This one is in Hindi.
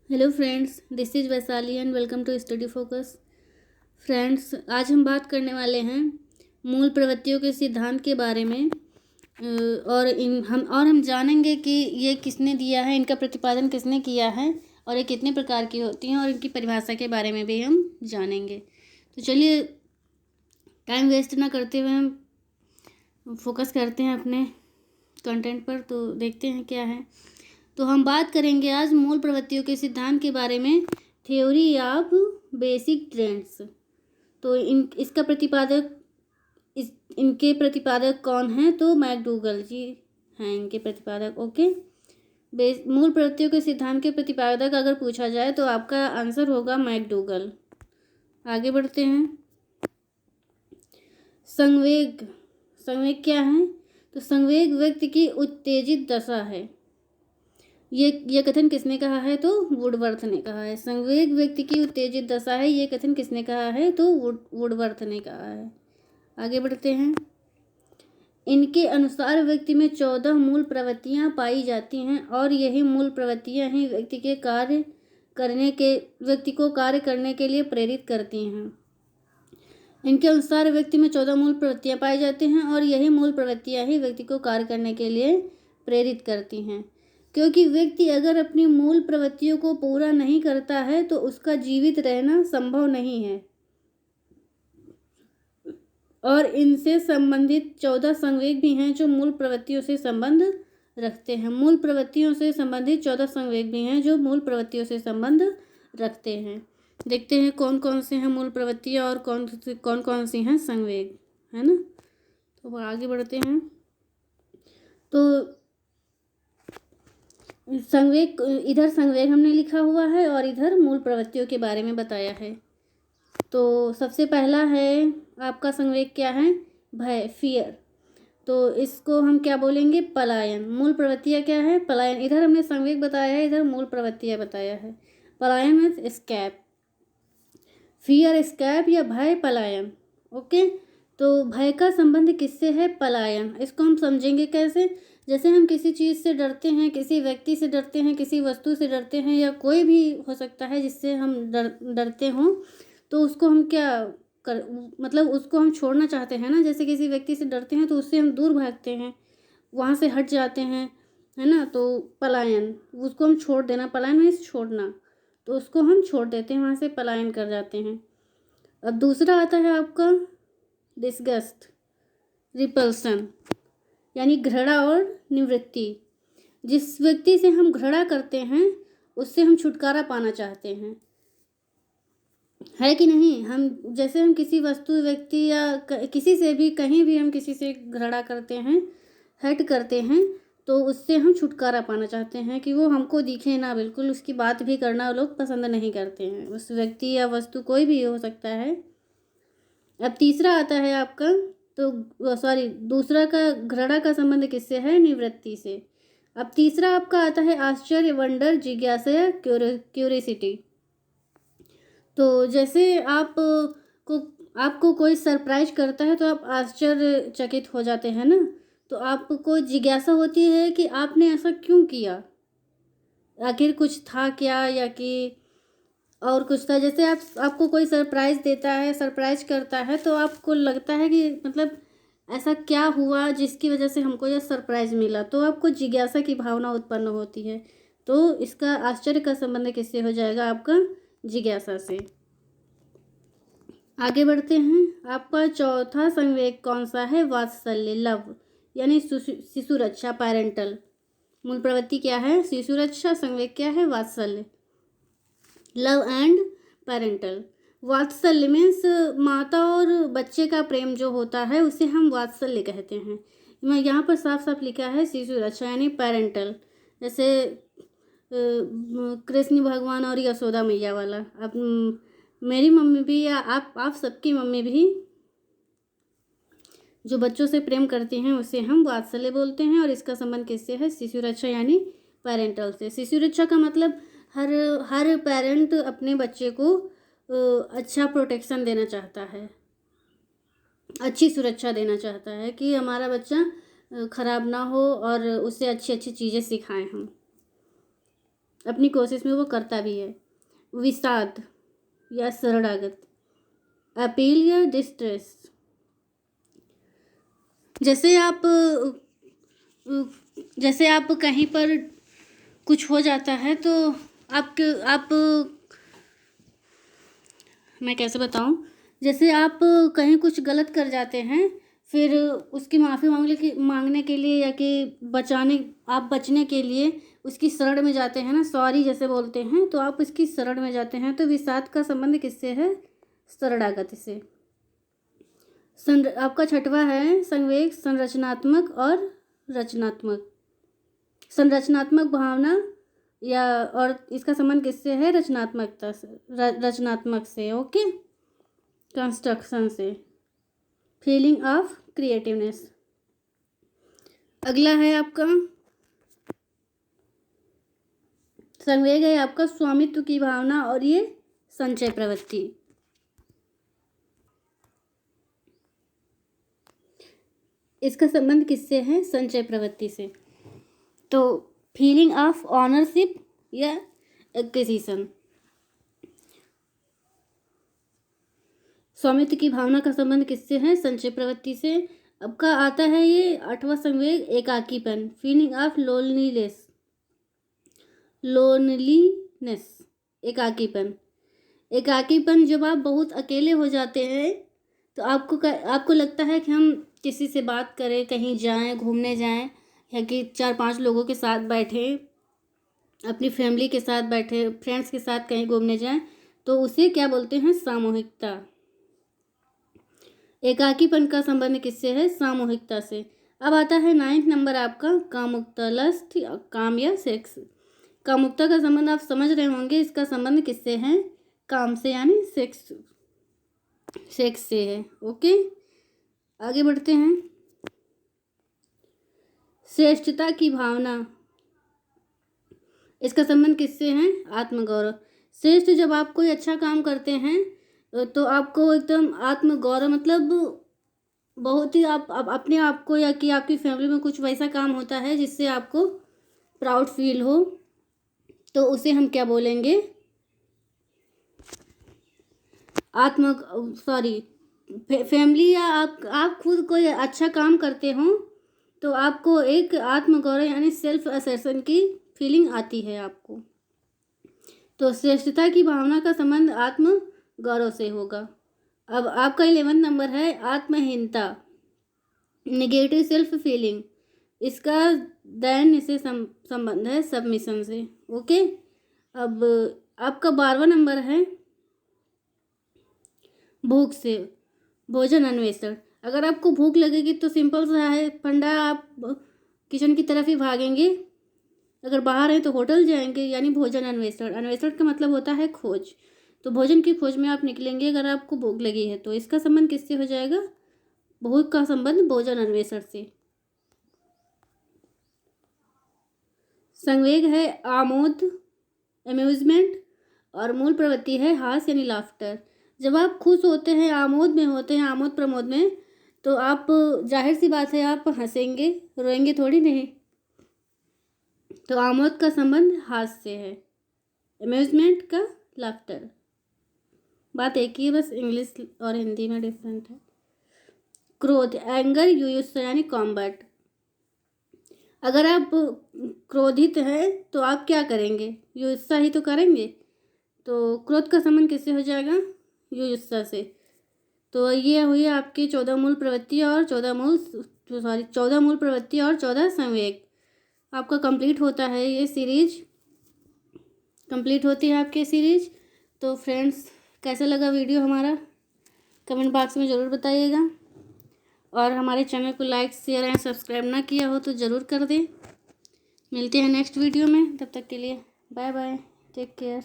Hello friends, this is Vaishali and welcome to Study Focus. Friends, आज हम बात करने वाले हैं मूल प्रवृत्तियों के सिद्धांत के बारे में। और हम जानेंगे कि ये किसने दिया है, इनका प्रतिपादन किसने किया है और ये कितने प्रकार की होती हैं और इनकी परिभाषा के बारे में भी हम जानेंगे। तो चलिए, टाइम वेस्ट ना करते हुए हम फोकस करते हैं अपने कंटेंट पर। तो देखते हैं क्या है। तो हम बात करेंगे आज मूल प्रवृत्तियों के सिद्धांत के बारे में, थ्योरी ऑफ बेसिक ट्रेंड्स। तो इसका प्रतिपादक इनके प्रतिपादक कौन हैं? तो मैकडूगल जी हैं इनके प्रतिपादक। ओके, मूल प्रवृत्तियों के सिद्धांत के प्रतिपादक अगर पूछा जाए तो आपका आंसर होगा मैकडूगल। आगे बढ़ते हैं। संवेग संवेग क्या है? तो संवेग व्यक्ति की उत्तेजित दशा है। ये कथन किसने कहा है? तो वुडवर्थ ने कहा है। संवेग व्यक्ति की उत्तेजित दशा है, ये कथन किसने कहा है? तो वुडवर्थ ने कहा है। आगे बढ़ते हैं। इनके अनुसार व्यक्ति में 14 मूल प्रवृत्तियां पाई जाती हैं और यही मूल प्रवृत्तियां ही व्यक्ति को कार्य करने के लिए प्रेरित करती हैं। इनके अनुसार व्यक्ति में 14 मूल प्रवृत्तियां पाई जाती हैं और यही मूल प्रवृत्तियां ही व्यक्ति को कार्य करने के लिए प्रेरित करती हैं। क्योंकि व्यक्ति अगर अपनी मूल प्रवृत्तियों को पूरा नहीं करता है तो उसका जीवित रहना संभव नहीं है। और इनसे संबंधित 14 संवेग भी हैं जो मूल प्रवृत्तियों से संबंध रखते हैं। मूल प्रवृत्तियों से संबंधित 14 संवेग भी हैं जो मूल प्रवृत्तियों से संबंध रखते हैं। देखते हैं कौन कौन से हैं मूल प्रवृत्तियां और कौन कौन सी हैं संवेग, है ना। तो आगे बढ़ते हैं। तो इधर संवेग हमने लिखा हुआ है और इधर मूल प्रवृत्तियों के बारे में बताया है। तो सबसे पहला है आपका संवेग क्या है? भय, फियर। तो इसको हम क्या बोलेंगे? पलायन। मूल प्रवृत्तियाँ क्या है? पलायन। इधर हमने संवेग बताया है, इधर मूल प्रवृत्तियाँ बताया है। पलायन मीन्स स्कैप, फियर स्कैप या भय पलायन। ओके, तो भय का संबंध किससे है? पलायन। इसको हम समझेंगे कैसे? जैसे हम किसी चीज़ से डरते हैं, किसी व्यक्ति से डरते हैं, किसी वस्तु से डरते हैं, या कोई भी हो सकता है जिससे हम डरते हों, तो उसको हम मतलब उसको हम छोड़ना चाहते हैं ना। जैसे किसी व्यक्ति से डरते हैं तो उससे हम दूर भागते हैं, वहाँ से हट जाते हैं, है ना। तो पलायन, उसको हम छोड़ देना। पलायन मीन्स छोड़ना, तो उसको हम छोड़ देते हैं, वहाँ से पलायन कर जाते हैं। अब दूसरा आता है आपका डिस्गस्ट, रिपल्सन, यानी घृणा और निवृत्ति। जिस व्यक्ति से हम घृणा करते हैं उससे हम छुटकारा पाना चाहते हैं, है कि नहीं। हम किसी वस्तु, व्यक्ति या किसी से भी, कहीं भी हम किसी से घृणा करते हैं, हट करते हैं, तो उससे हम छुटकारा पाना चाहते हैं कि वो हमको दिखे ना, बिल्कुल उसकी बात भी करना लोग पसंद नहीं करते हैं। उस व्यक्ति या वस्तु कोई भी हो सकता है। अब तीसरा आता है आपका, तो सॉरी, दूसरा का घृणा का संबंध किससे है? निवृत्ति से। अब तीसरा आपका आता है आश्चर्य, वंडर, जिज्ञासा या क्यूरियोसिटी। तो जैसे आपको कोई सरप्राइज करता है तो आप आश्चर्यचकित हो जाते हैं ना। तो आपको जिज्ञासा होती है कि आपने ऐसा क्यों किया, आखिर कुछ था क्या, या कि और कुछ था। जैसे आपको कोई सरप्राइज देता है, सरप्राइज करता है, तो आपको लगता है कि मतलब ऐसा क्या हुआ जिसकी वजह से हमको यह सरप्राइज मिला, तो आपको जिज्ञासा की भावना उत्पन्न होती है। तो इसका आश्चर्य का संबंध किससे हो जाएगा? आपका जिज्ञासा से। आगे बढ़ते हैं। आपका चौथा संवेग कौन सा है? वात्सल्य, लव, यानी शिशु रक्षा, पेरेंटल। मूल प्रवृत्ति क्या है? शिशु रक्षा। संवेग क्या है? वात्सल्य, लव एंड पेरेंटल। वात्सल्य मीन्स माता और बच्चे का प्रेम जो होता है उसे हम वात्सल्य कहते हैं। मैं यहाँ पर साफ साफ लिखा है शिशु रक्षा यानी पेरेंटल। जैसे कृष्ण भगवान और यशोदा मैया वाला। अब मेरी मम्मी भी, या आप सबकी मम्मी भी जो बच्चों से प्रेम करती हैं उसे हम वात्सल्य बोलते हैं। और इसका संबंध किससे है? शिशु रक्षा यानी पेरेंटल से। शिशु रक्षा का मतलब हर पेरेंट अपने बच्चे को अच्छा प्रोटेक्शन देना चाहता है, अच्छी सुरक्षा देना चाहता है कि हमारा बच्चा खराब ना हो और उसे अच्छी अच्छी चीज़ें सिखाएं हम। अपनी कोशिश में वो करता भी है। विषाद या शरणागत, अपील या डिस्ट्रेस। जैसे आप कहीं पर कुछ हो जाता है तो आप मैं कैसे बताऊं, जैसे आप कहीं कुछ गलत कर जाते हैं, फिर उसकी माफ़ी मांगने के लिए या कि बचने के लिए उसकी शरण में जाते हैं ना, सॉरी जैसे बोलते हैं, तो आप उसकी शरण में जाते हैं। तो विषाद का संबंध किससे है? शरणागति से। आपका छठवा है संवेग, संरचनात्मक और रचनात्मक। संरचनात्मक भावना और इसका संबंध किससे है? रचनात्मकता से, रचनात्मक से। ओके, कंस्ट्रक्शन से। Feeling of creativeness. अगला है आपका संवेग है आपका स्वामित्व की भावना और ये संचय प्रवृत्ति। इसका संबंध किससे है? संचय प्रवृत्ति से। तो फीलिंग ऑफ ऑनरशिप या एक्विजिशन। स्वामित्व की भावना का संबंध किससे है? संचय प्रवृत्ति से। अब का आता है ये 8वां संवेग, एकाकीपन, फीलिंग ऑफ लोनलीनेस। एकाकीपन जब आप बहुत अकेले हो जाते हैं तो आपको लगता है कि हम किसी से बात करें, कहीं जाएं, घूमने जाएं, या कि 4-5 लोगों के साथ बैठे, अपनी फैमिली के साथ बैठे, फ्रेंड्स के साथ कहीं घूमने जाएं, तो उसे क्या बोलते हैं? सामूहिकता। एकाकीपन का संबंध किससे है? सामूहिकता से। अब आता है 9th नंबर आपका कामुकता, लस्ट, काम या सेक्स। कामुकता का संबंध आप समझ रहे होंगे, इसका संबंध किससे है? काम से, यानी सेक्स से है। ओके, आगे बढ़ते हैं। श्रेष्ठता की भावना, इसका संबंध किससे है? आत्मगौरव। श्रेष्ठ, जब आप कोई अच्छा काम करते हैं तो आपको एकदम आत्मगौरव, मतलब बहुत ही आप अपने आप को, या कि आपकी फैमिली में कुछ वैसा काम होता है जिससे आपको प्राउड फील हो, तो उसे हम क्या बोलेंगे? फैमिली या आप खुद कोई अच्छा काम करते हो तो आपको एक आत्मगौरव यानी सेल्फ असर्शन की फीलिंग आती है आपको। तो श्रेष्ठता की भावना का संबंध आत्म गौरव से होगा। अब आपका 11 नंबर है आत्महीनता, निगेटिव सेल्फ फीलिंग। इसका दैन्य से संबंध है सबमिशन से। ओके, अब आपका 12वां नंबर है भूख से, भोजन अन्वेषण। अगर आपको भूख लगेगी तो सिंपल सा है फंडा, आप किचन की तरफ ही भागेंगे। अगर बाहर हैं तो होटल जाएंगे, यानी भोजन अन्वेषण। अन्वेषण का मतलब होता है खोज, तो भोजन की खोज में आप निकलेंगे अगर आपको भूख लगी है तो। इसका संबंध किससे हो जाएगा? भूख का संबंध भोजन अन्वेषण से। संवेग है आमोद, अम्यूजमेंट, और मूल प्रवृत्ति है हास्य यानी लाफ्टर। जब आप खुश होते हैं, आमोद में होते हैं, आमोद प्रमोद में, तो आप जाहिर सी बात है आप हंसेंगे, रोएंगे थोड़ी नहीं। तो आमोद का संबंध हास्य से है, अम्यूजमेंट का लाफ्टर। बात एक ही है, बस इंग्लिश और हिंदी में डिफरेंट है। क्रोध, एंगर, युयुत्सा यानी कॉम्बैट। अगर आप क्रोधित हैं तो आप क्या करेंगे? युयुत्सा ही तो करेंगे। तो क्रोध का संबंध किससे हो जाएगा? युयुत्सा से। तो ये हुई आपकी 14 मूल प्रवृत्ति और 14 मूल प्रवृत्ति और 14 संवेग। आपका कंप्लीट होता है ये सीरीज, कंप्लीट होती है आपकी सीरीज। तो फ्रेंड्स, कैसा लगा वीडियो हमारा? कमेंट बॉक्स में ज़रूर बताइएगा, और हमारे चैनल को लाइक, शेयर एंड सब्सक्राइब ना किया हो तो ज़रूर कर दें। मिलते हैं नेक्स्ट वीडियो में, तब तक के लिए बाय बाय, टेक केयर।